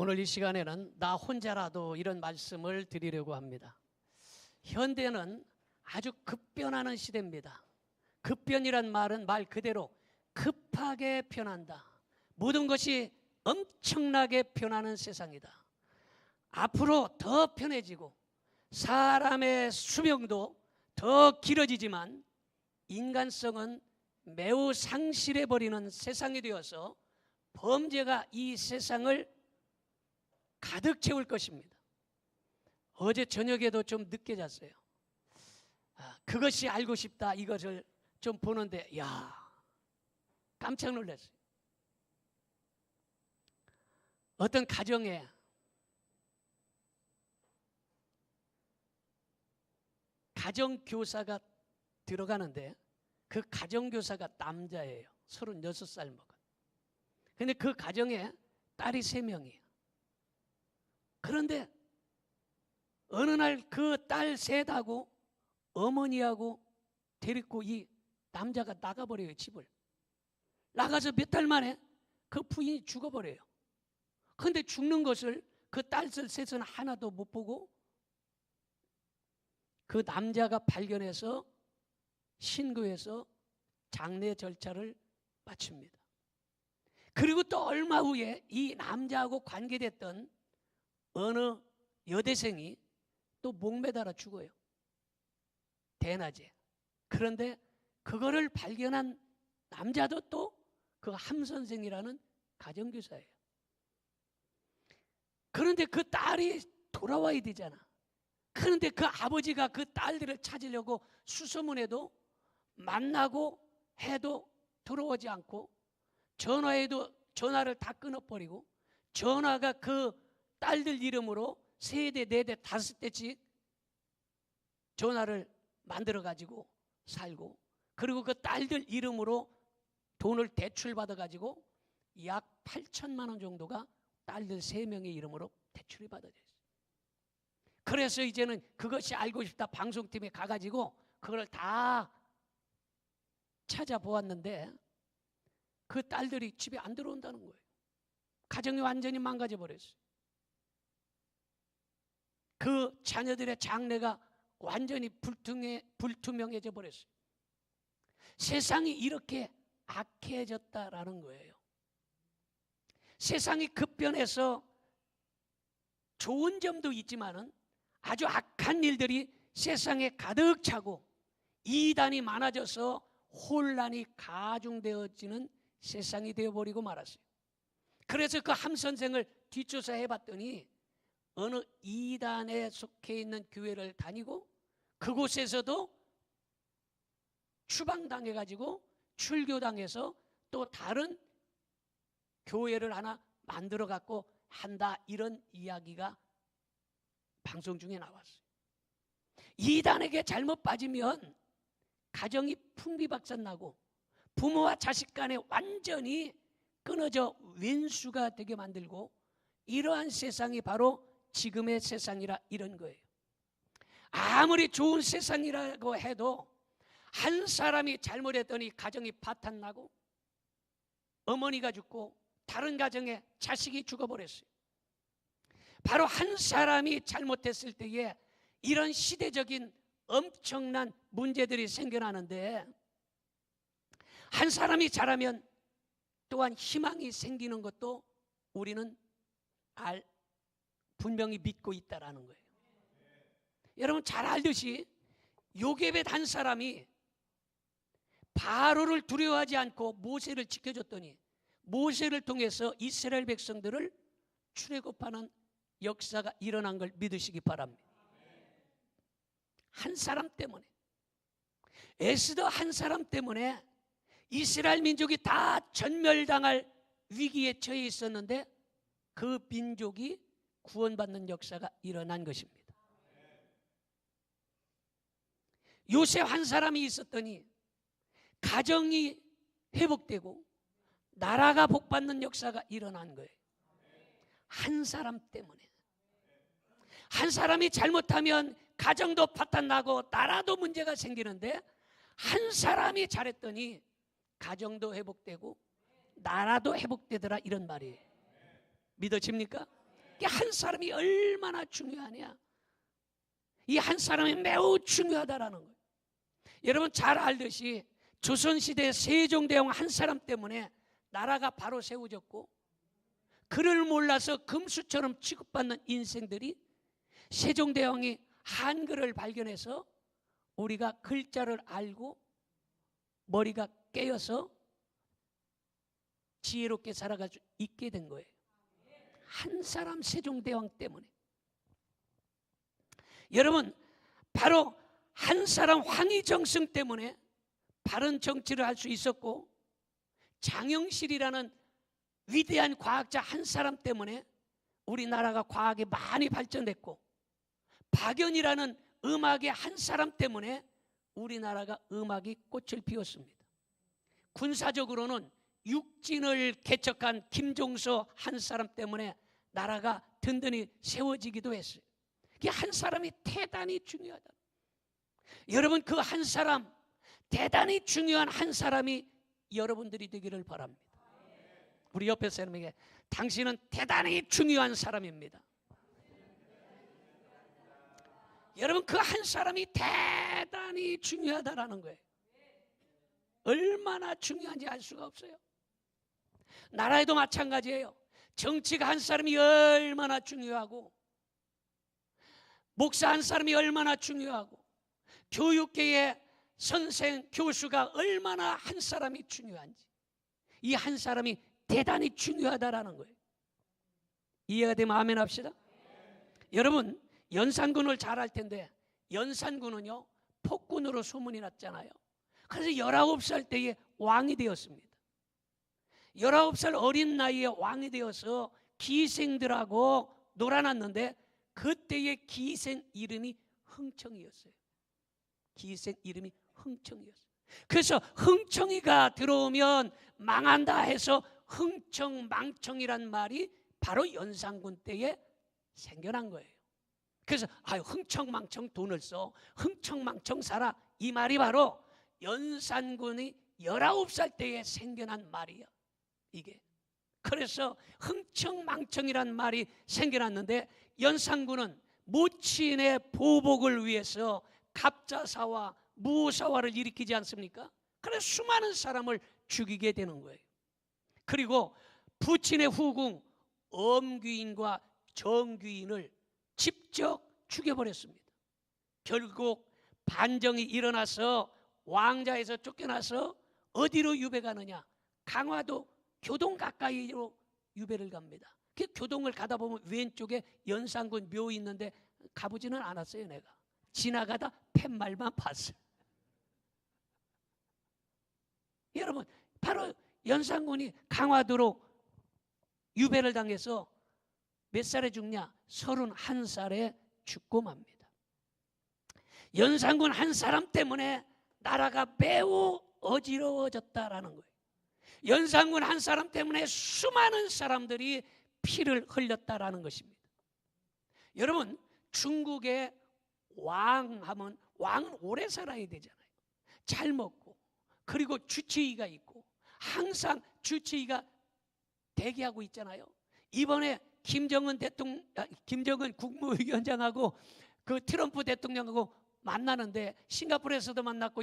오늘 이 시간에는 나 혼자라도 이런 말씀을 드리려고 합니다. 현대는 아주 급변하는 시대입니다. 급변이란 말은 말 그대로 급하게 변한다. 모든 것이 엄청나게 변하는 세상이다. 앞으로 더 편해지고 사람의 수명도 더 길어지지만 인간성은 매우 상실해버리는 세상이 되어서 범죄가 이 세상을 가득 채울 것입니다. 어제 저녁에도 좀 늦게 잤어요. 그것이 알고 싶다 이것을 좀 보는데 깜짝 놀랐어요. 어떤 가정에 가정교사가 들어가는데 그 가정교사가 남자예요. 36살 먹은. 근데 그 가정에 딸이 3명이에요. 그런데 어느 날 그 딸 셋하고 어머니하고 데리고 이 남자가 나가버려요. 집을 나가서 몇 달 만에 그 부인이 죽어버려요. 그런데 죽는 것을 그 딸들 셋은 하나도 못 보고 그 남자가 발견해서 신고해서 장례 절차를 마칩니다. 그리고 또 얼마 후에 이 남자하고 관계됐던 어느 여대생이 또 목매달아 죽어요. 대낮에. 그런데 그거를 발견한 남자도 또 그 함선생이라는 가정교사예요. 그런데 그 딸이 돌아와야 되잖아. 그런데 그 아버지가 그 딸들을 찾으려고 수소문해도 만나고 해도 들어오지 않고 전화해도 전화를 다 끊어버리고 전화가 그 딸들 이름으로 3대, 4대, 5대씩 전화를 만들어가지고 살고 그리고 그 딸들 이름으로 돈을 대출받아가지고 약 8천만 원 정도가 딸들 3명의 이름으로 대출이 받아졌어요. 그래서 이제는 그것이 알고 싶다 방송팀에 가가지고 그걸 다 찾아보았는데 그 딸들이 집에 안 들어온다는 거예요. 가정이 완전히 망가져 버렸어요. 그 자녀들의 장래가 완전히 불투명해져 버렸어요. 세상이 이렇게 악해졌다라는 거예요. 세상이 급변해서 좋은 점도 있지만은 아주 악한 일들이 세상에 가득 차고 이단이 많아져서 혼란이 가중되어지는 세상이 되어버리고 말았어요. 그래서 그 함 선생을 뒷조사해 봤더니 어느 이단에 속해 있는 교회를 다니고 그곳에서도 추방당해가지고 출교당해서 또 다른 교회를 하나 만들어 갖고 한다 이런 이야기가 방송 중에 나왔어요. 이단에게 잘못 빠지면 가정이 풍비박산나고 부모와 자식 간에 완전히 끊어져 왼수가 되게 만들고 이러한 세상이 바로 지금의 세상이라 이런 거예요. 아무리 좋은 세상이라고 해도 한 사람이 잘못했더니 가정이 파탄나고 어머니가 죽고 다른 가정에 자식이 죽어버렸어요. 바로 한 사람이 잘못했을 때에 이런 시대적인 엄청난 문제들이 생겨나는데 한 사람이 잘하면 또한 희망이 생기는 것도 우리는 분명히 믿고 있다라는 거예요. 여러분 잘 알듯이 요게벳 한 사람이 바로를 두려워하지 않고 모세를 지켜줬더니 모세를 통해서 이스라엘 백성들을 출애굽하는 역사가 일어난 걸 믿으시기 바랍니다. 한 사람 때문에 에스더 한 사람 때문에 이스라엘 민족이 다 전멸당할 위기에 처해 있었는데 그 민족이 구원받는 역사가 일어난 것입니다. 요셉 한 사람이 있었더니 가정이 회복되고 나라가 복받는 역사가 일어난 거예요. 한 사람 때문에. 한 사람이 잘못하면 가정도 파탄나고 나라도 문제가 생기는데 한 사람이 잘했더니 가정도 회복되고 나라도 회복되더라 이런 말이에요. 믿어집니까? 이 한 사람이 얼마나 중요하냐. 이 한 사람이 매우 중요하다라는 거예요. 여러분 잘 알듯이 조선시대 세종대왕 한 사람 때문에 나라가 바로 세워졌고, 그를 몰라서 금수처럼 취급받는 인생들이 세종대왕이 한글을 발견해서 우리가 글자를 알고 머리가 깨어서 지혜롭게 살아갈 수 있게 된 거예요. 한 사람 세종대왕 때문에. 여러분 바로 한 사람 황희정승 때문에 바른 정치를 할 수 있었고, 장영실이라는 위대한 과학자 한 사람 때문에 우리나라가 과학이 많이 발전됐고, 박연이라는 음악의 한 사람 때문에 우리나라가 음악이 꽃을 피웠습니다. 군사적으로는 육진을 개척한 김종서 한 사람 때문에 나라가 든든히 세워지기도 했어요. 이 한 사람이 대단히 중요하다. 여러분 그 한 사람, 대단히 중요한 한 사람이 여러분들이 되기를 바랍니다. 우리 옆에 사람에게 당신은 대단히 중요한 사람입니다. 여러분 그 한 사람이 대단히 중요하다라는 거예요. 얼마나 중요한지 알 수가 없어요. 나라에도 마찬가지예요. 정치가 한 사람이 얼마나 중요하고, 목사 한 사람이 얼마나 중요하고, 교육계의 선생, 교수가 얼마나 한 사람이 중요한지, 이 한 사람이 대단히 중요하다라는 거예요. 이해가 되면 아멘 합시다. 여러분 연산군을 잘 알 텐데, 연산군은요 폭군으로 소문이 났잖아요. 그래서 19살 때에 왕이 되었습니다. 19살 어린 나이에 왕이 되어서 기생들하고 놀아났는데, 그때의 기생 이름이 흥청이었어요. 기생 이름이 흥청이었어요. 그래서 흥청이가 들어오면 망한다 해서 흥청망청이란 말이 바로 연산군 때에 생겨난 거예요. 그래서 흥청망청 돈을 써, 흥청망청 살아, 이 말이 바로 연산군이 19살 때에 생겨난 말이야 이게. 그래서 흥청망청이란 말이 생겨났는데, 연산군은 모친의 보복을 위해서 갑자사와 무사화를 일으키지 않습니까? 그래서 수많은 사람을 죽이게 되는 거예요. 그리고 부친의 후궁 엄귀인과 정귀인을 직접 죽여버렸습니다. 결국 반정이 일어나서 왕자에서 쫓겨나서 어디로 유배가느냐? 강화도 교동 가까이로 유배를 갑니다. 그 교동을 가다 보면 왼쪽에 연산군 묘 있는데 가보지는 않았어요. 내가 지나가다 팻말만 봤어요. 여러분 바로 연산군이 강화도로 유배를 당해서 몇 살에 죽냐? 31살에 죽고 맙니다. 연산군 한 사람 때문에 나라가 매우 어지러워졌다라는 거예요. 연산군 한 사람 때문에 수많은 사람들이 피를 흘렸다라는 것입니다. 여러분 중국의 왕 하면 왕은 오래 살아야 되잖아요. 잘 먹고, 그리고 주치의가 있고, 항상 주치의가 대기하고 있잖아요. 이번에 김정은 국무위원장하고 그 트럼프 대통령하고 만나는데 싱가포르에서도 만났고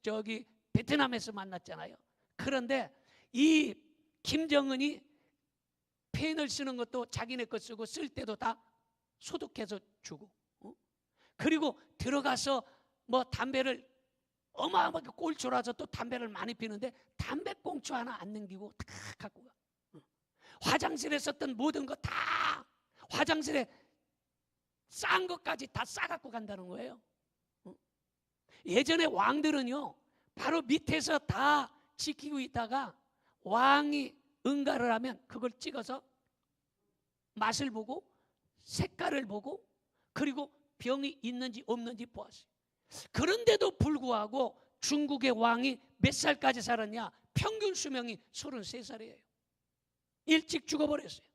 저기 베트남에서 만났잖아요. 그런데 이 김정은이 펜을 쓰는 것도 자기네 거 쓰고, 쓸 때도 다 소독해서 주고, 그리고 들어가서 뭐 담배를 어마어마하게 꼴초라서 또 담배를 많이 피는데 담배꽁초 하나 안 남기고 다 갖고 가. 화장실에 썼던 모든 거 다, 화장실에 싼 것까지 다 싸갖고 간다는 거예요. 예전에 왕들은요 바로 밑에서 다 지키고 있다가 왕이 응가를 하면 그걸 찍어서 맛을 보고 색깔을 보고 그리고 병이 있는지 없는지 보았어요. 그런데도 불구하고 중국의 왕이 몇 살까지 살았냐? 평균 수명이 33살이에요. 일찍 죽어버렸어요.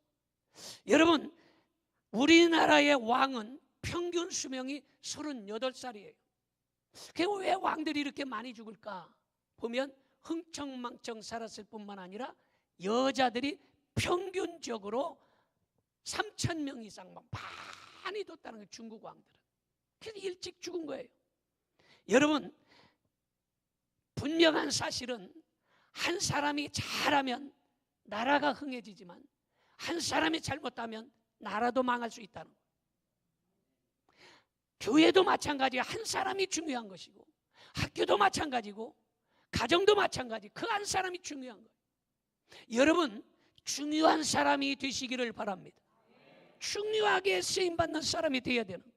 여러분 우리나라의 왕은 평균 수명이 38살이에요. 그리고 왜 왕들이 이렇게 많이 죽을까? 보면 흥청망청 살았을 뿐만 아니라 여자들이 평균적으로 3,000명 이상 많이 뒀다는 거예요. 중국 왕들은. 그래서 일찍 죽은 거예요. 여러분, 분명한 사실은 한 사람이 잘하면 나라가 흥해지지만 한 사람이 잘못하면 나라도 망할 수 있다는 거예요. 교회도 마찬가지예요. 한 사람이 중요한 것이고, 학교도 마찬가지고, 가정도 마찬가지. 그 한 사람이 중요한 거예요. 여러분, 중요한 사람이 되시기를 바랍니다. 중요하게 쓰임받는 사람이 되어야 되는 거예요.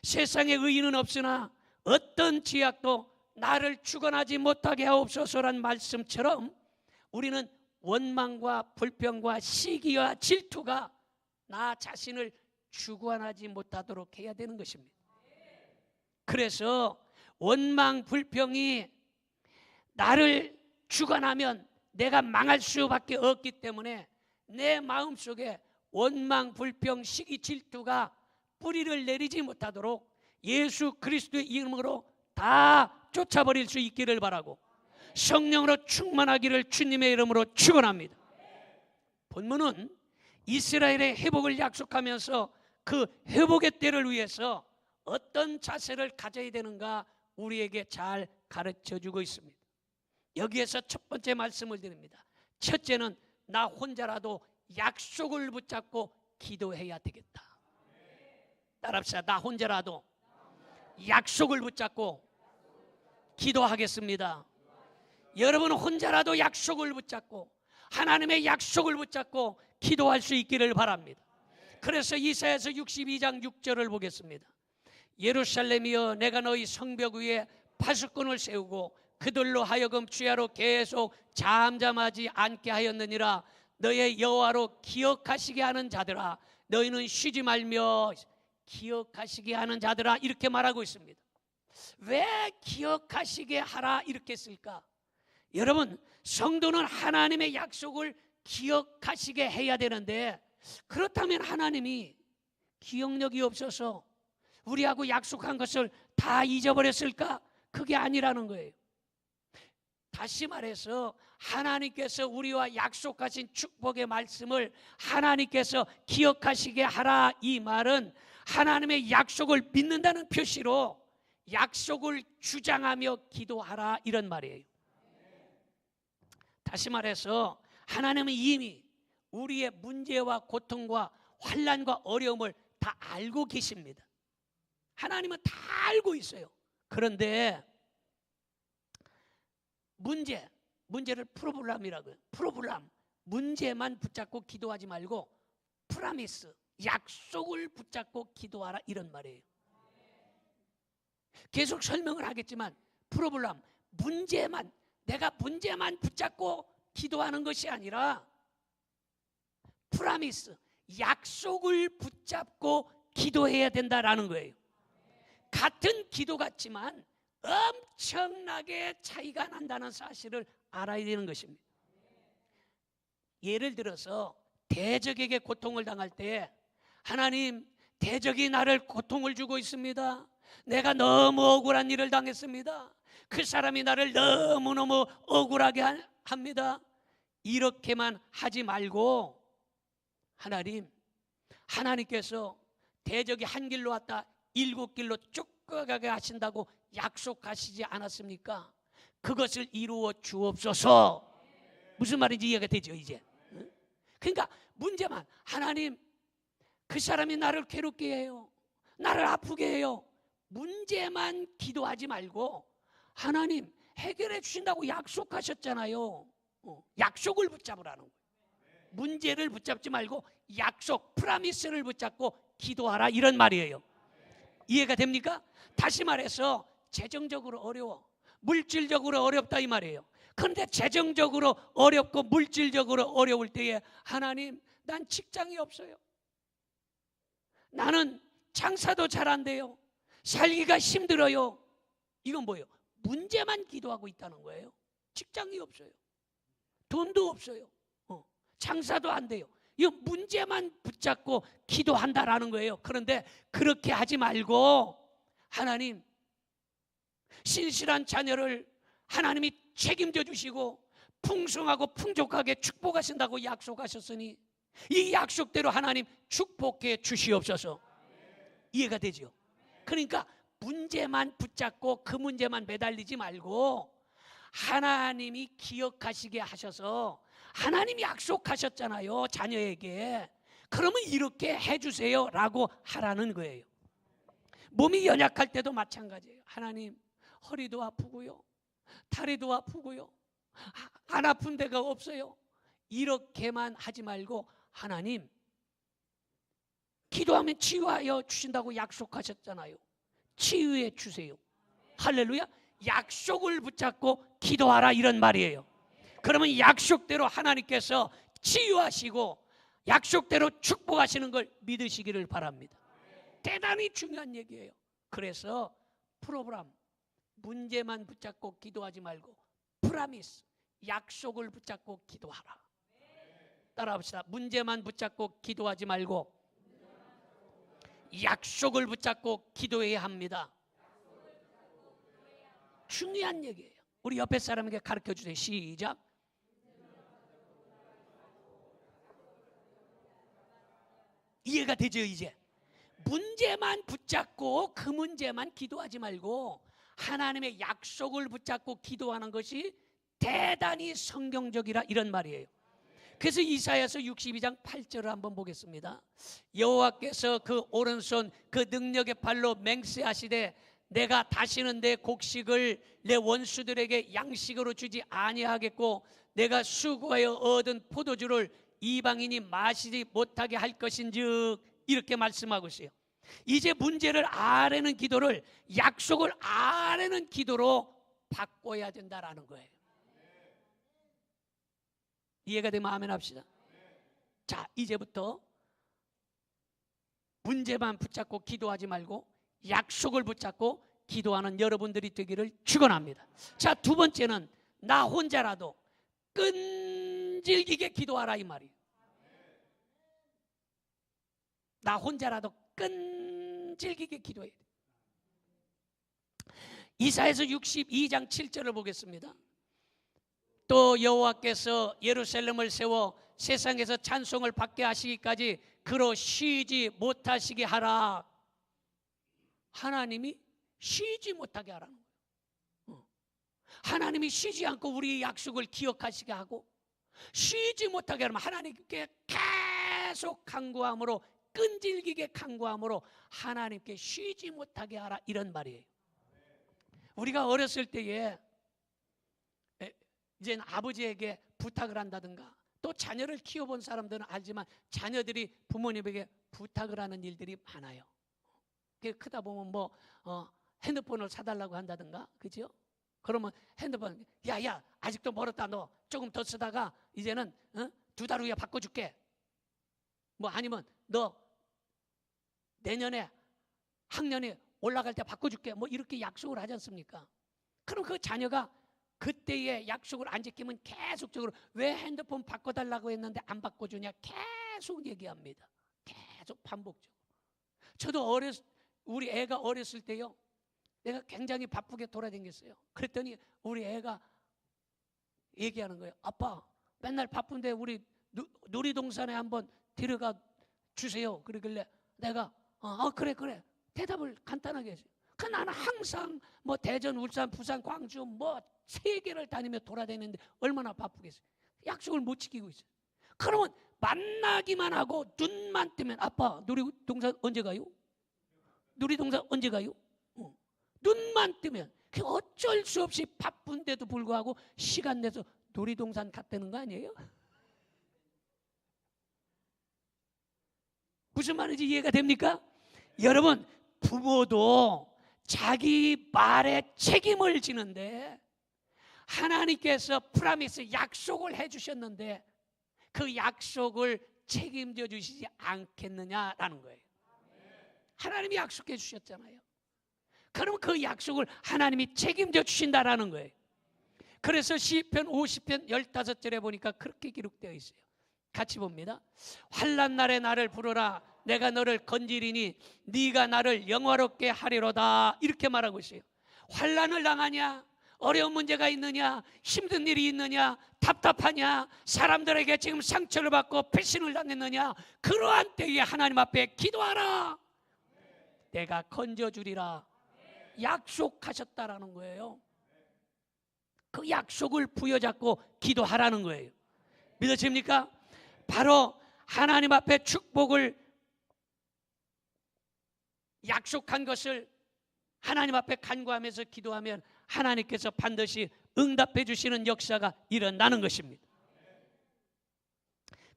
세상에 의인은 없으나 어떤 지약도 나를 주관하지 못하게 하옵소서란 말씀처럼 우리는 원망과 불평과 시기와 질투가 나 자신을 주관하지 못하도록 해야 되는 것입니다. 그래서 원망, 불평이 나를 주관하면 내가 망할 수밖에 없기 때문에 내 마음속에 원망, 불평, 시기, 질투가 뿌리를 내리지 못하도록 예수 그리스도의 이름으로 다 쫓아버릴 수 있기를 바라고 성령으로 충만하기를 주님의 이름으로 축원합니다. 본문은 이스라엘의 회복을 약속하면서 그 회복의 때를 위해서 어떤 자세를 가져야 되는가 우리에게 잘 가르쳐주고 있습니다. 여기에서 첫 번째 말씀을 드립니다. 첫째는 나 혼자라도 약속을 붙잡고 기도해야 되겠다. 따라합시다. 나 혼자라도 약속을 붙잡고 기도하겠습니다. 여러분 혼자라도 약속을 붙잡고 하나님의 약속을 붙잡고 기도할 수 있기를 바랍니다. 그래서 이사야서 62장 6절을 보겠습니다. 예루살렘이여 내가 너희 성벽 위에 파수꾼을 세우고 그들로 하여금 주야로 계속 잠잠하지 않게 하였느니라. 너의 여호와로 기억하시게 하는 자들아 너희는 쉬지 말며 기억하시게 하는 자들아 이렇게 말하고 있습니다. 왜 기억하시게 하라 이렇게 쓸까? 여러분 성도는 하나님의 약속을 기억하시게 해야 되는데 그렇다면 하나님이 기억력이 없어서 우리하고 약속한 것을 다 잊어버렸을까? 그게 아니라는 거예요. 다시 말해서 하나님께서 우리와 약속하신 축복의 말씀을 하나님께서 기억하시게 하라 이 말은 하나님의 약속을 믿는다는 표시로 약속을 주장하며 기도하라 이런 말이에요. 다시 말해서 하나님은 이미 우리의 문제와 고통과 환난과 어려움을 다 알고 계십니다. 하나님은 다 알고 있어요. 그런데 문제를 프로블람이라고요. 프로블람, 문제만 붙잡고 기도하지 말고 프라미스, 약속을 붙잡고 기도하라 이런 말이에요. 계속 설명을 하겠지만 프로블람, 내가 문제만 붙잡고 기도하는 것이 아니라 프라미스, 약속을 붙잡고 기도해야 된다라는 거예요. 같은 기도 같지만 엄청나게 차이가 난다는 사실을 알아야 되는 것입니다. 예를 들어서 대적에게 고통을 당할 때 하나님 대적이 나를 고통을 주고 있습니다. 내가 너무 억울한 일을 당했습니다. 그 사람이 나를 너무너무 억울하게 합니다. 이렇게만 하지 말고 하나님께서 대적이 한 길로 왔다 7길로 쫓아가게 하신다고 약속하시지 않았습니까? 그것을 이루어 주옵소서. 무슨 말인지 이해가 되죠 이제? 그러니까 문제만 하나님 그 사람이 나를 괴롭게 해요. 나를 아프게 해요. 문제만 기도하지 말고 하나님 해결해 주신다고 약속하셨잖아요. 약속을 붙잡으라는 거예요. 문제를 붙잡지 말고 약속, 프라미스를 붙잡고 기도하라 이런 말이에요. 이해가 됩니까? 다시 말해서 재정적으로 어려워, 물질적으로 어렵다 이 말이에요. 그런데 재정적으로 어렵고 물질적으로 어려울 때에 하나님 난 직장이 없어요. 나는 장사도 잘 안 돼요. 살기가 힘들어요. 이건 뭐예요? 문제만 기도하고 있다는 거예요. 직장이 없어요. 돈도 없어요. 장사도 안 돼요. 이 문제만 붙잡고 기도한다라는 거예요. 그런데 그렇게 하지 말고 하나님 신실한 자녀를 하나님이 책임져 주시고 풍성하고 풍족하게 축복하신다고 약속하셨으니 이 약속대로 하나님 축복해 주시옵소서. 이해가 되죠? 그러니까 문제만 붙잡고 그 문제만 매달리지 말고 하나님이 기억하시게 하셔서, 하나님이 약속하셨잖아요, 자녀에게. 그러면 이렇게 해주세요 라고 하라는 거예요. 몸이 연약할 때도 마찬가지예요. 하나님, 허리도 아프고요, 다리도 아프고요, 안 아픈 데가 없어요. 이렇게만 하지 말고 하나님, 기도하면 치유하여 주신다고 약속하셨잖아요. 치유해 주세요. 할렐루야. 약속을 붙잡고 기도하라, 이런 말이에요. 그러면 약속대로 하나님께서 치유하시고 약속대로 축복하시는 걸 믿으시기를 바랍니다. 대단히 중요한 얘기예요. 그래서 프로그램, 문제만 붙잡고 기도하지 말고 프라미스, 약속을 붙잡고 기도하라. 따라합시다. 문제만 붙잡고 기도하지 말고 약속을 붙잡고 기도해야 합니다. 중요한 얘기예요. 우리 옆에 사람에게 가르쳐 주세요. 시작. 이해가 되죠? 이제 문제만 붙잡고 그 문제만 기도하지 말고 하나님의 약속을 붙잡고 기도하는 것이 대단히 성경적이라, 이런 말이에요. 그래서 이사야서 62장 8절을 한번 보겠습니다. 여호와께서 그 오른손 그 능력의 발로 맹세하시되 내가 다시는 내 곡식을 내 원수들에게 양식으로 주지 아니하겠고 내가 수고하여 얻은 포도주를 이방인이 마시지 못하게 할 것인즉, 이렇게 말씀하고 있어요. 이제 문제를 아뢰는 기도를 약속을 아뢰는 기도로 바꿔야 된다라는 거예요. 이해가 되면 아멘 합시다. 자, 이제부터 문제만 붙잡고 기도하지 말고 약속을 붙잡고 기도하는 여러분들이 되기를 축원합니다. 자, 두 번째는 나 혼자라도 끈질기게 기도하라, 이 말이에요. 나 혼자라도 끈질기게 기도해야 돼. 이사야서 62장 7절을 보겠습니다. 또 여호와께서 예루살렘을 세워 세상에서 찬송을 받게 하시기까지 그로 쉬지 못하시게 하라. 하나님이 쉬지 못하게 하라는 거예요. 하나님이 쉬지 않고 우리 약속을 기억하시게 하고 쉬지 못하게 하면 하나님께 계속 간구함으로, 끈질기게 간구함으로 하나님께 쉬지 못하게 하라, 이런 말이에요. 우리가 어렸을 때에 이제 아버지에게 부탁을 한다든가, 또 자녀를 키워본 사람들은 알지만 자녀들이 부모님에게 부탁을 하는 일들이 많아요. 크다 보면 뭐 핸드폰을 사달라고 한다든가, 그죠? 그러면 핸드폰, 야야 아직도 멀었다, 너 조금 더 쓰다가 이제는 2달 후에 바꿔줄게. 뭐 아니면 너 내년에 학년이 올라갈 때 바꿔줄게. 뭐 이렇게 약속을 하지 않습니까? 그럼 그 자녀가 그때의 약속을 안 지키면 계속적으로 왜 핸드폰 바꿔달라고 했는데 안 바꿔주냐 계속 얘기합니다. 계속 반복적으로. 저도 우리 애가 어렸을 때요, 내가 굉장히 바쁘게 돌아다녔어요. 그랬더니 우리 애가 얘기하는 거예요. 아빠, 맨날 바쁜데 우리 놀이동산에 한번 데려가 주세요. 그러길래 내가 그래 대답을 간단하게 했어요. 나는 항상 뭐 대전, 울산, 부산, 광주 뭐 3개를 다니며 돌아다니는데 얼마나 바쁘겠어요. 약속을 못 지키고 있어요. 그러면 만나기만 하고 눈만 뜨면 아빠 놀이동산 언제 가요? 놀이동산 언제 가요? 눈만 뜨면 어쩔 수 없이 바쁜데도 불구하고 시간 내서 놀이동산 갔다는 거 아니에요? 무슨 말인지 이해가 됩니까? 여러분, 부모도 자기 말에 책임을 지는데 하나님께서 프라미스, 약속을 해주셨는데 그 약속을 책임져 주시지 않겠느냐라는 거예요. 하나님이 약속해 주셨잖아요. 그러면 그 약속을 하나님이 책임져 주신다라는 거예요. 그래서 시편 50편 15절에 보니까 그렇게 기록되어 있어요. 같이 봅니다. 환난 날에 나를 부르라. 내가 너를 건지리니 네가 나를 영화롭게 하리로다. 이렇게 말하고 있어요. 환난을 당하냐, 어려운 문제가 있느냐, 힘든 일이 있느냐, 답답하냐, 사람들에게 지금 상처를 받고 배신을 당했느냐, 그러한 때에 하나님 앞에 기도하라. 내가 건져주리라 약속하셨다라는 거예요. 그 약속을 부여잡고 기도하라는 거예요. 믿으십니까? 바로 하나님 앞에 축복을 약속한 것을 하나님 앞에 간구하면서 기도하면 하나님께서 반드시 응답해 주시는 역사가 일어나는 것입니다.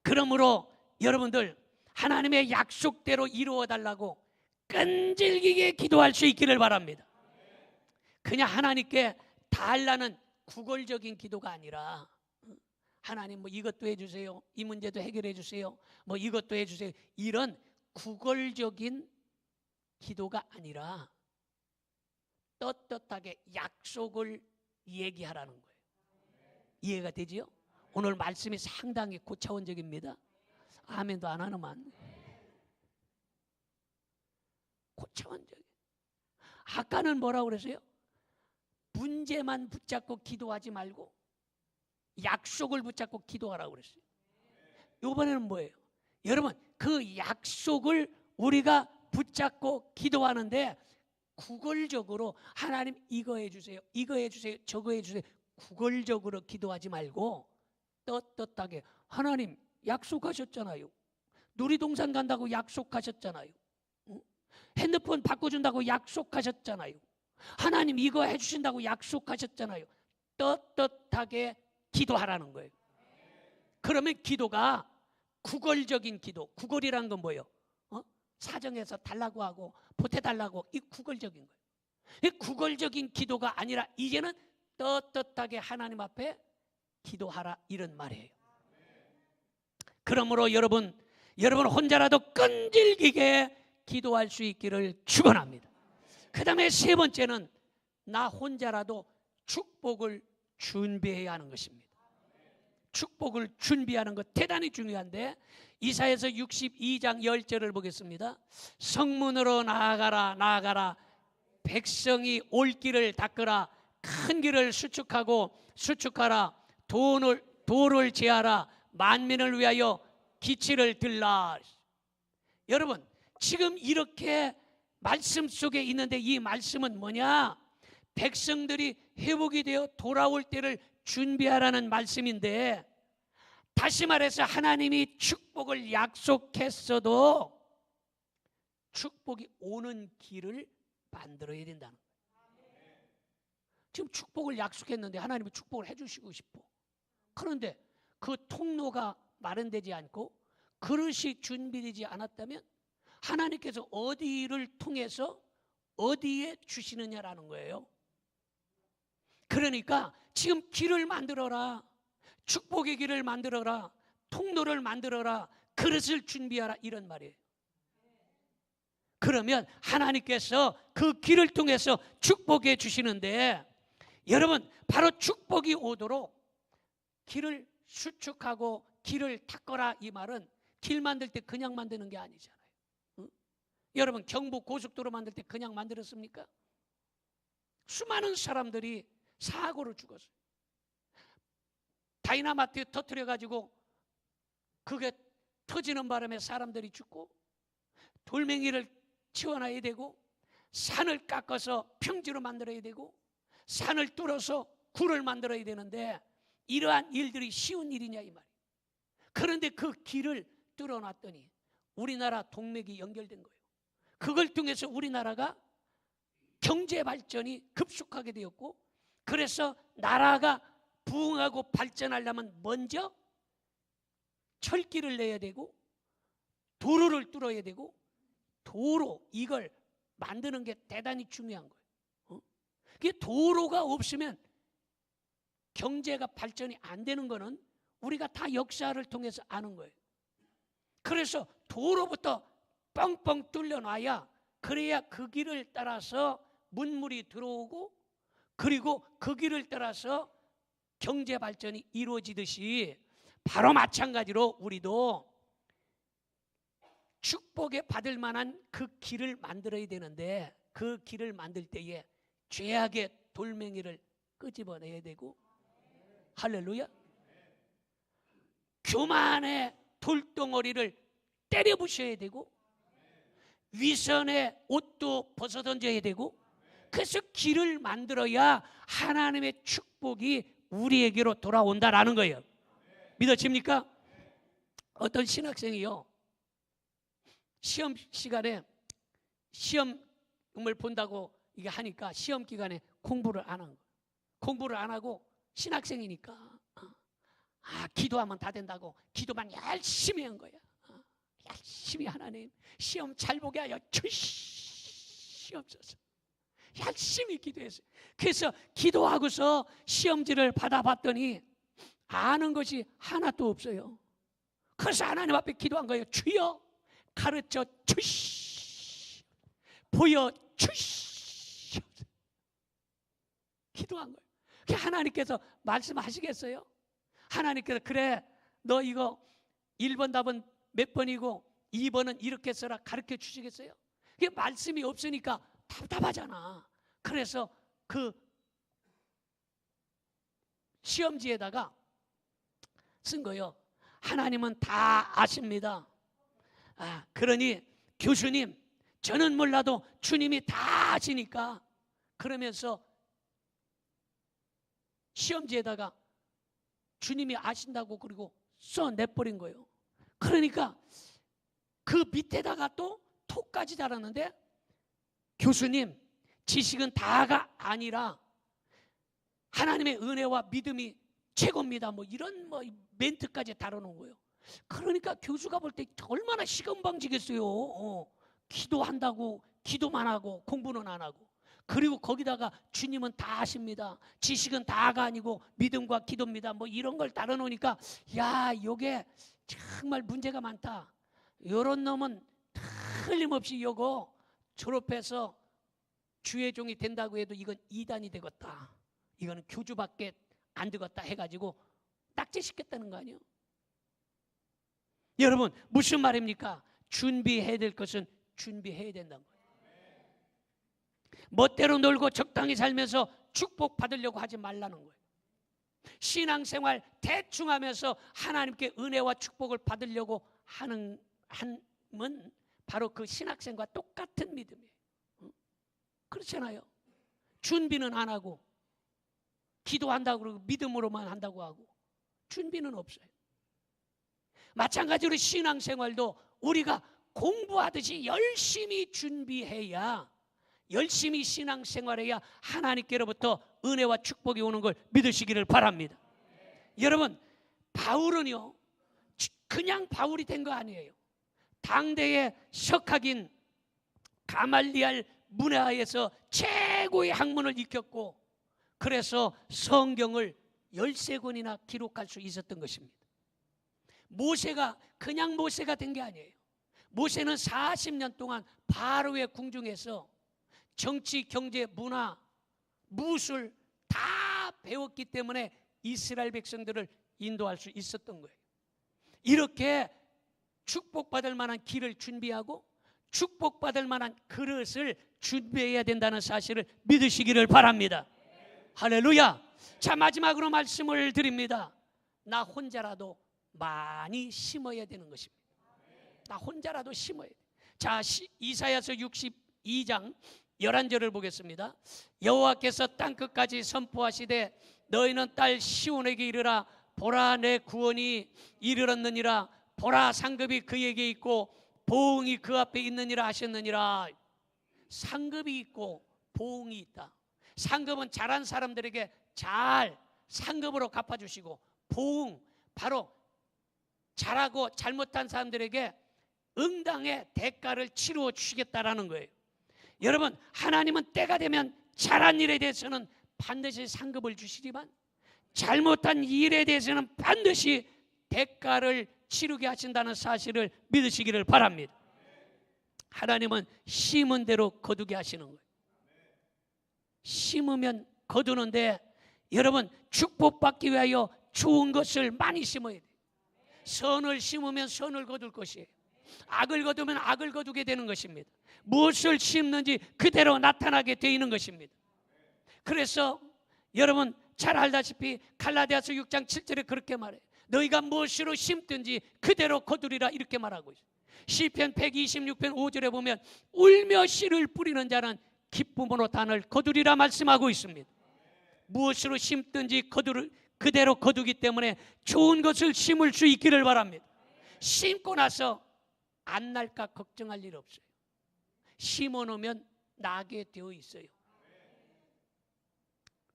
그러므로 여러분들 하나님의 약속대로 이루어 달라고 끈질기게 기도할 수 있기를 바랍니다. 그냥 하나님께 달라는 구걸적인 기도가 아니라 하나님 뭐 이것도 해주세요, 이 문제도 해결해 주세요, 뭐 이것도 해주세요, 이런 구걸적인 기도가 아니라 떳떳하게 약속을 얘기하라는 거예요. 이해가 되지요? 오늘 말씀이 상당히 고차원적입니다. 아멘도 안 하는만. 고차원적. 아까는 뭐라고 그랬어요? 문제만 붙잡고 기도하지 말고 약속을 붙잡고 기도하라고 그랬어요. 이번에는 뭐예요? 여러분, 그 약속을 우리가 붙잡고 기도하는데 구걸적으로 하나님 이거 해주세요, 이거 해주세요, 저거 해주세요, 구걸적으로 기도하지 말고 떳떳하게 하나님 약속하셨잖아요. 놀이동산 간다고 약속하셨잖아요. 핸드폰 바꿔준다고 약속하셨잖아요. 하나님 이거 해주신다고 약속하셨잖아요. 떳떳하게 기도하라는 거예요. 그러면 기도가 구걸적인 기도, 구걸이라는 건 뭐예요? 사정해서 달라고 하고 보태달라고, 이 구걸적인 거예요. 이 구걸적인 기도가 아니라 이제는 떳떳하게 하나님 앞에 기도하라, 이런 말이에요. 그러므로 여러분 혼자라도 끈질기게 기도할 수 있기를 축원합니다. 그 다음에 세 번째는 나 혼자라도 축복을 준비해야 하는 것입니다. 축복을 준비하는 것 대단히 중요한데 이사야서 62장 10절을 보겠습니다. 성문으로 나아가라, 나아가라. 백성이 올 길을 닦으라. 큰 길을 수축하라. 도를 제하라. 만민을 위하여 기치를 들라. 여러분, 지금 이렇게 말씀 속에 있는데 이 말씀은 뭐냐? 백성들이 회복이 되어 돌아올 때를 준비하라는 말씀인데, 다시 말해서 하나님이 축복을 약속했어도 축복이 오는 길을 만들어야 된다는 거예요. 지금 축복을 약속했는데 하나님이 축복을 해주시고 싶어. 그런데 그 통로가 마련되지 않고 그릇이 준비되지 않았다면 하나님께서 어디를 통해서 어디에 주시느냐라는 거예요. 그러니까 지금 길을 만들어라. 축복의 길을 만들어라. 통로를 만들어라. 그릇을 준비하라, 이런 말이에요. 그러면 하나님께서 그 길을 통해서 축복해 주시는데, 여러분 바로 축복이 오도록 길을 수축하고 길을 닦아라, 이 말은 길 만들 때 그냥 만드는 게 아니잖아요. 여러분 경부 고속도로 만들 때 그냥 만들었습니까? 수많은 사람들이 사고로 죽었어요. 다이나마이트 터뜨려 가지고 그게 터지는 바람에 사람들이 죽고, 돌멩이를 치워놔야 되고, 산을 깎아서 평지로 만들어야 되고, 산을 뚫어서 굴을 만들어야 되는데 이러한 일들이 쉬운 일이냐 이 말이에요. 그런데 그 길을 뚫어놨더니 우리나라 동맥이 연결된 거예요. 그걸 통해서 우리나라가 경제 발전이 급속하게 되었고, 그래서 나라가 부흥하고 발전하려면 먼저 철길을 내야 되고 도로를 뚫어야 되고, 도로 이걸 만드는 게 대단히 중요한 거예요. 이게 도로가 없으면 경제가 발전이 안 되는 거는 우리가 다 역사를 통해서 아는 거예요. 그래서 도로부터 뻥뻥 뚫려놔야, 그래야 그 길을 따라서 문물이 들어오고, 그리고 그 길을 따라서 경제 발전이 이루어지듯이 바로 마찬가지로 우리도 축복에 받을 만한 그 길을 만들어야 되는데, 그 길을 만들 때에 죄악의 돌멩이를 끄집어내야 되고, 할렐루야. 교만의 돌덩어리를 때려 부셔야 되고, 위선의 옷도 벗어 던져야 되고, 그래서 길을 만들어야 하나님의 축복이 우리에게로 돌아온다라는 거예요. 믿어집니까? 어떤 신학생이요, 시험 시간에 시험을 본다고 이게 하니까 시험 기간에 공부를 안 한 거예요. 공부를 안 하고 신학생이니까 기도하면 다 된다고 기도만 열심히 한 거야. 열심히 하나님 시험 잘 보게 하여 주시옵소서. 열심히 기도했어요. 그래서 기도하고서 시험지를 받아봤더니 아는 것이 하나도 없어요. 그래서 하나님 앞에 기도한 거예요. 주여 가르쳐 주시, 보여 주시. 기도한 거예요. 하나님께서 말씀하시겠어요? 하나님께서 그래 너 이거 1번 답은 몇 번이고 2번은 이렇게 써라 가르쳐 주시겠어요? 그게 말씀이 없으니까 답답하잖아. 그래서 그 시험지에다가 쓴 거예요. 하나님은 다 아십니다. 그러니 교수님 저는 몰라도 주님이 다 아시니까, 그러면서 시험지에다가 주님이 아신다고 그리고 써내버린 거예요. 그러니까 그 밑에다가 또 톡까지 달았는데, 교수님 지식은 다가 아니라 하나님의 은혜와 믿음이 최고입니다. 이런 멘트까지 달아놓은 거예요. 그러니까 교수가 볼 때 얼마나 시건방지겠어요. 기도한다고 기도만 하고 공부는 안 하고, 그리고 거기다가 주님은 다 아십니다. 지식은 다가 아니고 믿음과 기도입니다. 이런 걸 달아놓으니까 야, 요게 정말 문제가 많다. 요런 놈은 틀림없이 요거 졸업해서 주의 종이 된다고 해도 이건 이단이 되겠다. 이거는 교주밖에 안 되겠다 해가지고 딱지시켰다는 거 아니에요? 여러분 무슨 말입니까? 준비해야 될 것은 준비해야 된다는 거예요. 멋대로 놀고 적당히 살면서 축복 받으려고 하지 말라는 거예요. 신앙생활 대충 하면서 하나님께 은혜와 축복을 받으려고 하는 은 바로 그 신학생과 똑같은 믿음이에요. 그렇잖아요. 준비는 안 하고 기도한다고 그러고 믿음으로만 한다고 하고 준비는 없어요. 마찬가지로 신앙생활도 우리가 공부하듯이 열심히 준비해야, 열심히 신앙생활해야 하나님께로부터 은혜와 축복이 오는 걸 믿으시기를 바랍니다. 여러분 바울은요 그냥 바울이 된 거 아니에요. 당대의 석학인 가말리알 문화에서 최고의 학문을 익혔고, 그래서 성경을 13권이나 기록할 수 있었던 것입니다. 모세가 그냥 모세가 된 게 아니에요. 모세는 40년 동안 바로의 궁중에서 정치, 경제, 문화, 무술 다 배웠기 때문에 이스라엘 백성들을 인도할 수 있었던 거예요. 이렇게 축복받을 만한 길을 준비하고 축복받을 만한 그릇을 준비해야 된다는 사실을 믿으시기를 바랍니다. 할렐루야. 자, 마지막으로 말씀을 드립니다. 나 혼자라도 많이 심어야 되는 것입니다. 나 혼자라도 심어야 돼. 자, 이사야서 62장 11절을 보겠습니다. 여호와께서 땅끝까지 선포하시되 너희는 딸 시온에게 이르라. 보라 내 구원이 이르렀느니라. 보라 상급이 그에게 있고 보응이 그 앞에 있느니라 하셨느니라. 상급이 있고 보응이 있다. 상급은 잘한 사람들에게 잘 상급으로 갚아주시고, 보응 바로 잘하고 잘못한 사람들에게 응당의 대가를 치루어 주시겠다라는 거예요. 여러분 하나님은 때가 되면 잘한 일에 대해서는 반드시 상급을 주시지만 잘못한 일에 대해서는 반드시 대가를 치르게 하신다는 사실을 믿으시기를 바랍니다. 하나님은 심은 대로 거두게 하시는 거예요. 심으면 거두는데, 여러분 축복받기 위하여 좋은 것을 많이 심어야 돼요. 선을 심으면 선을 거둘 것이에요. 악을 거두면 악을 거두게 되는 것입니다. 무엇을 심는지 그대로 나타나게 되어 있는 것입니다. 그래서 여러분 잘 알다시피 갈라디아서 6장 7절에 그렇게 말해요. 너희가 무엇으로 심든지 그대로 거두리라 이렇게 말하고 있어요. 시편 126편 5절에 보면 울며 씨를 뿌리는 자는 기쁨으로 단을 거두리라 말씀하고 있습니다. 무엇으로 심든지 그대로 거두기 때문에 좋은 것을 심을 수 있기를 바랍니다. 심고 나서 안 날까 걱정할 일 없어요. 심어놓으면 나게 되어 있어요.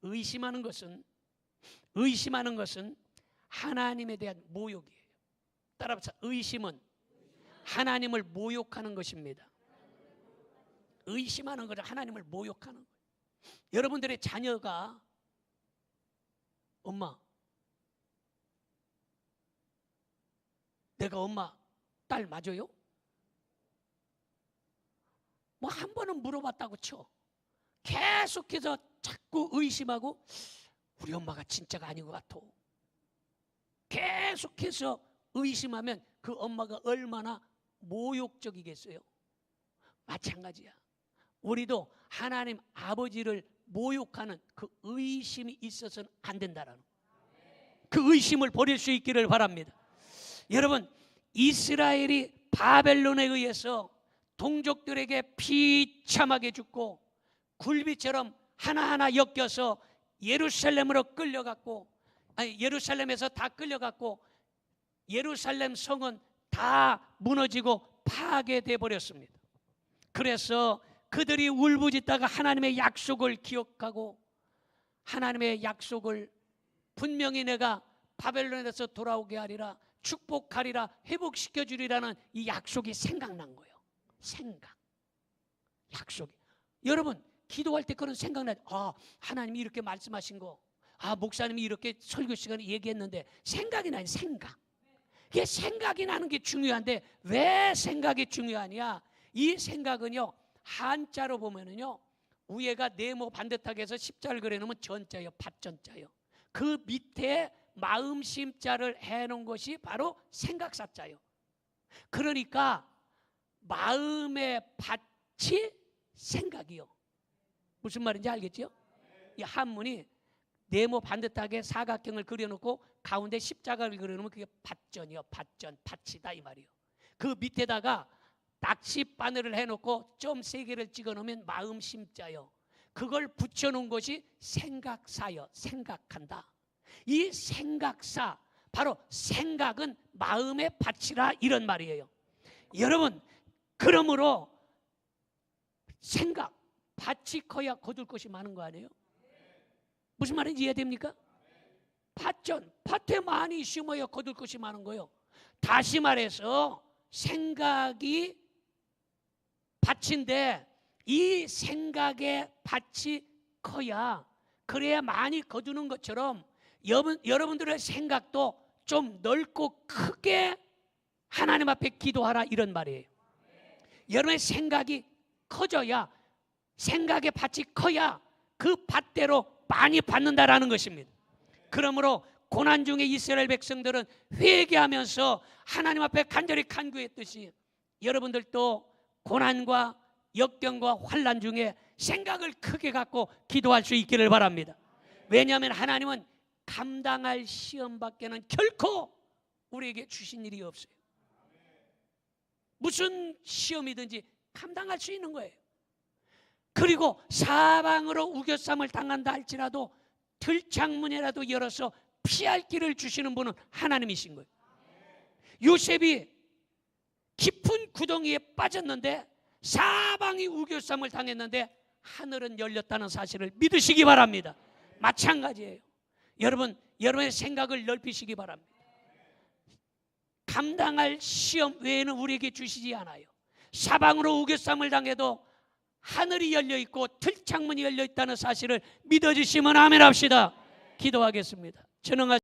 의심하는 것은 하나님에 대한 모욕이에요. 따라서 의심은 하나님을 모욕하는 것입니다. 의심하는 것은 하나님을 모욕하는 거예요. 여러분들의 자녀가 엄마, 내가 엄마 딸 맞아요? 뭐 한 번은 물어봤다고 쳐. 계속해서 자꾸 의심하고 우리 엄마가 진짜가 아닌 것 같아. 계속해서 의심하면 그 엄마가 얼마나 모욕적이겠어요? 마찬가지야. 우리도 하나님 아버지를 모욕하는 그 의심이 있어서는 안 된다라는 그 의심을 버릴 수 있기를 바랍니다. 여러분, 이스라엘이 바벨론에 의해서 동족들에게 비참하게 죽고 굴비처럼 하나하나 엮여서 예루살렘으로 끌려갔고, 예루살렘에서 다 끌려갔고 예루살렘 성은 다 무너지고 파괴돼 버렸습니다. 그래서 그들이 울부짖다가 하나님의 약속을 기억하고 하나님의 약속을 분명히 내가 바벨론에서 돌아오게 하리라, 축복하리라, 회복시켜 주리라는 이 약속이 생각난 거예요. 약속이. 여러분 기도할 때 그런 생각나죠. 하나님이 이렇게 말씀하신 거, 목사님이 이렇게 설교 시간에 얘기했는데 생각이 나요. 이게 생각이 나는 게 중요한데 왜 생각이 중요하냐? 이 생각은요, 한자로 보면은요, 위에가 네모 반듯하게 해서 십자를 그려놓으면 전자예요. 밭전자예요. 그 밑에 마음심자를 해놓은 것이 바로 생각사자예요. 그러니까 마음의 밭이 생각이요. 무슨 말인지 알겠죠? 이 한문이 네모 반듯하게 사각형을 그려놓고 가운데 십자가를 그려놓으면 그게 밭전이요. 밭이다 이 말이요. 그 밑에다가 낚싯바늘을 해놓고 점 3개를 찍어놓으면 마음심자요. 그걸 붙여놓은 것이 생각사요. 생각한다. 이 생각사, 바로 생각은 마음의 밭이라 이런 말이에요. 여러분, 그러므로 생각, 밭이 커야 거둘 것이 많은 거 아니에요? 무슨 말인지 이해됩니까? 밭에 많이 심어야 거둘 것이 많은 거예요. 다시 말해서 생각이 밭인데 이 생각의 밭이 커야, 그래야 많이 거두는 것처럼 여러분들의 생각도 좀 넓고 크게 하나님 앞에 기도하라 이런 말이에요. 여러분의 생각이 커져야, 생각의 밭이 커야 그 밭대로 많이 받는다라는 것입니다. 그러므로 고난 중에 이스라엘 백성들은 회개하면서 하나님 앞에 간절히 간구했듯이 여러분들도 고난과 역경과 환난 중에 생각을 크게 갖고 기도할 수 있기를 바랍니다. 왜냐하면 하나님은 감당할 시험밖에는 결코 우리에게 주신 일이 없어요. 무슨 시험이든지 감당할 수 있는 거예요. 그리고 사방으로 우겨쌈을 당한다 할지라도 들창문이라도 열어서 피할 길을 주시는 분은 하나님이신 거예요. 요셉이 깊은 구덩이에 빠졌는데 사방이 우겨쌈을 당했는데 하늘은 열렸다는 사실을 믿으시기 바랍니다. 마찬가지예요. 여러분의 생각을 넓히시기 바랍니다. 감당할 시험 외에는 우리에게 주시지 않아요. 사방으로 우겨쌈을 당해도 하늘이 열려있고 들창문이 열려있다는 사실을 믿어주시면 아멘 합시다. 기도하겠습니다. 전능하신